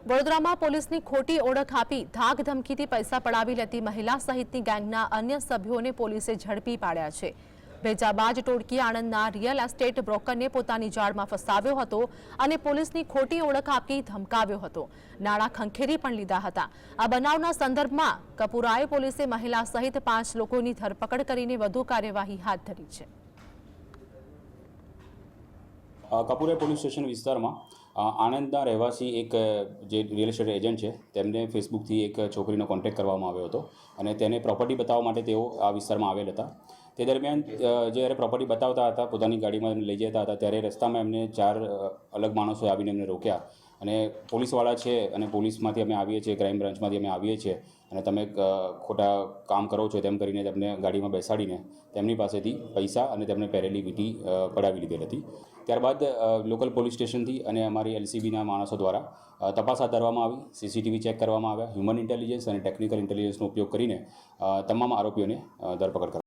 વડોદરામાં પોલીસની ખોટી ઓળખ આપી ધાક ધમકીથી પૈસા પડાવી લેતી મહિલા સહિતની ગેંગના અન્ય સભ્યોને પોલીસે ઝડપી પાડ્યા છે। ભેજાબાજ ટોળકીએ આણંદના રિયલ એસ્ટેટ બ્રોકરને પોતાની જાળમાં ફસાવ્યો હતો અને પોલીસની ખોટી ઓળખ આપી ધમકાવ્યો હતો। નાણાં ખંખેરી પણ લીધા હતા। આ બનાવના સંદર્ભમાં કપુરાએ પોલીસે મહિલા સહિત 5 લોકોની ધરપકડ કરીને વધુ કાર્યવાહી હાથ ધરી છે। કપુરા પોલીસ સ્ટેશન વિસ્તારમાં આણંદના રહેવાસી એક જે રિયલ એસ્ટેટ એજન્ટ છે તેમને ફેસબુકથી એક છોકરીનો કોન્ટેક્ટ કરવામાં આવ્યો હતો અને તેને પ્રોપર્ટી બતાવવા માટે તેઓ આ વિસ્તારમાં આવેલ હતા। તે દરમિયાન જ્યારે પ્રોપર્ટી બતાવતા હતા, પોતાની ગાડીમાં લઈ જતા હતા, ત્યારે રસ્તામાં એમને 4 અલગ માણસોએ આવીને એમને રોક્યા અને પોલીસવાળા છે અને પોલીસમાંથી અમે આવીએ છીએ, ક્રાઇમ બ્રાન્ચમાંથી અમે આવીએ છીએ અને તમે ખોટા કામ કરો છો તેમ કરીને તેમને ગાડીમાં બેસાડીને તેમની પાસેથી પૈસા અને તેમને પહેરેલી વીંટી પડાવી લીધેલ હતી। ત્યારબાદ લોકલ પોલીસ સ્ટેશનથી અને અમારી LCBના માણસો દ્વારા તપાસ હાથ ધરવામાં આવી, CCTV ચેક કરવામાં આવ્યા, હ્યુમન ઇન્ટેલિજન્સ અને ટેકનિકલ ઇન્ટેલિજન્સનો ઉપયોગ કરીને તમામ આરોપીઓને ધરપકડ કરવામાં